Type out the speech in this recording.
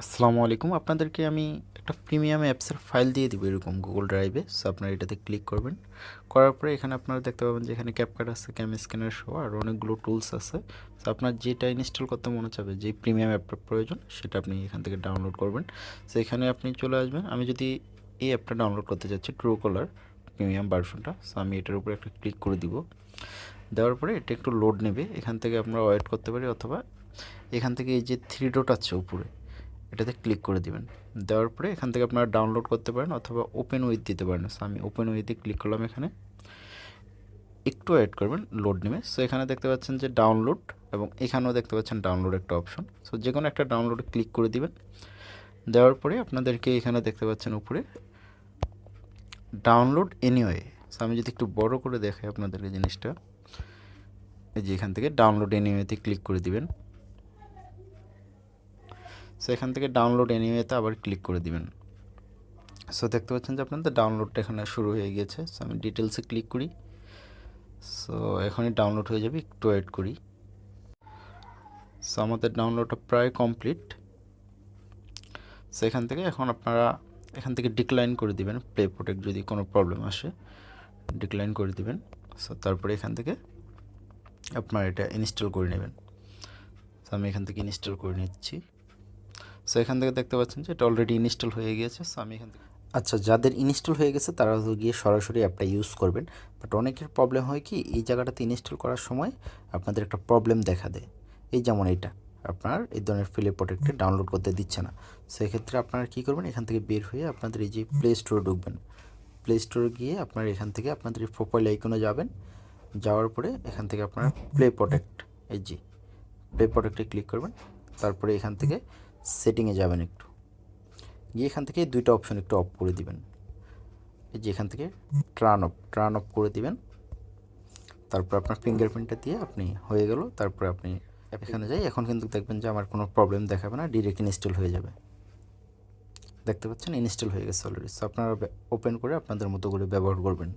আসসালামু আলাইকুম। আপনাদেরকে আমি একটা প্রিমিয়াম অ্যাপসের ফাইল দিয়ে দিব এরকম গুগল ড্রাইভে। সো আপনারা এটাতে ক্লিক করবেন। করার পরে এখানে আপনারা দেখতে পাবেন যে এখানে ক্যাপকাট আছে, ক্যাম স্ক্যানার সহ আর অনেকগুলো টুলস আছে। সো আপনার যেটা ইনস্টল করতে মনে চাবে, যে প্রিমিয়াম অ্যাপটা প্রয়োজন সেটা আপনি এখান থেকে ডাউনলোড করবেন। সো এখানে আপনি চলে আসবেন। আমি যদি এই অ্যাপটা ডাউনলোড করতে চাচ্ছি, ট্রুকলার প্রিমিয়াম ভার্সনটা, সো আমি এটার উপরে একটা ক্লিক করে দিব। দেওয়ার পরে এটা একটু লোড নেবে। এখান থেকে আমরা ওয়েট করতে পারি, অথবা এখান থেকে এই যে থ্রি ডট আছে উপরে, এটাতে ক্লিক করে দিবেন। দেওয়ার পরে এখান থেকে আপনারা ডাউনলোড করতে পারেন অথবা ওপেন উইথ দিতে পারেন। সো আমি ওপেন উইথে ক্লিক করলাম। এখানে একটু ওয়েট করবেন, লোড নেবে। সো এখানে দেখতে পাচ্ছেন যে ডাউনলোড, এবং এখানেও দেখতে পাচ্ছেন ডাউনলোড একটা অপশন। সো যে কোনো একটা ডাউনলোডে ক্লিক করে দিবেন। দেওয়ার পরে আপনাদেরকে এখানে দেখতে পাচ্ছেন উপরে ডাউনলোড এনিওয়ে। সো আমি যদি একটু বড় করে দেখাই আপনাদেরকে জিনিসটা, এই যে এখান থেকে ডাউনলোড এনিওয়েতে ক্লিক করে দিবেন। সো এখান থেকে ডাউনলোড এনিওয়েতে আবার ক্লিক করে দিবেন। সো দেখতে পাচ্ছেন যে আপনাদের ডাউনলোডটা এখানে শুরু হয়ে গেছে। সো আমি ডিটেলসে ক্লিক করি। সো এখনই ডাউনলোড হয়ে যাবে, একটু ওয়েট করি। সো আমাদের ডাউনলোডটা প্রায় কমপ্লিট। সো এখান থেকে এখন আপনারা এখান থেকে ডিক্লাইন করে দিবেন। প্লে প্রোটেক্ট যদি কোনো প্রবলেম আসে, ডিক্লাইন করে দিবেন। সো তারপরে এখান থেকে আপনারা এটা ইনস্টল করে নেবেন। সো আমি এখান থেকে ইনস্টল করে নিচ্ছি। সো এখান থেকে দেখতে পাচ্ছেন যে এটা অলরেডি ইনস্টল হয়ে গিয়েছে। সো আমি এখান থেকে, আচ্ছা, যাদের ইনস্টল হয়ে গেছে তারা তো গিয়ে সরাসরি অ্যাপটা ইউজ করবেন। বাট অনেকের প্রবলেম হয় কি, এই জায়গাটাতে ইনস্টল করার সময় আপনাদের একটা প্রবলেম দেখা দেয়। এই যেমন এইটা, আপনার এই ধরনের ফিলে প্রোটেক্টে ডাউনলোড করতে দিচ্ছে না। সেক্ষেত্রে আপনারা কী করবেন, এখান থেকে বের হয়ে আপনাদের এই যে প্লে স্টোরে ঢুকবেন। প্লে স্টোরে গিয়ে আপনারা এখান থেকে আপনাদের এই প্রোফাইল আইকনে যাবেন। যাওয়ার পরে এখান থেকে আপনারা প্লে প্রোটেক্ট, এই যে প্লে প্রোটেক্টে ক্লিক করবেন। তারপরে এখান থেকে সেটিংয়ে যাবেন, একটু গিয়ে এখান থেকে দুইটা অপশন একটু অফ করে দিবেন। এই যে এখান থেকে টার্ন অফ করে দিবেন। তারপর আপনার ফিঙ্গারপ্রিন্টটা দিয়ে আপনি হয়ে গেল। তারপরে আপনি এখানে যাই, এখন কিন্তু দেখবেন যে আমার কোনো প্রবলেম দেখাবে না, ডিরেক্ট ইনস্টল হয়ে যাবে। দেখতে পাচ্ছেন ইনস্টল হয়ে গেছে অলরেডি। সো আপনারা ওপেন করে আপনাদের মতো করে ব্যবহার করবেন।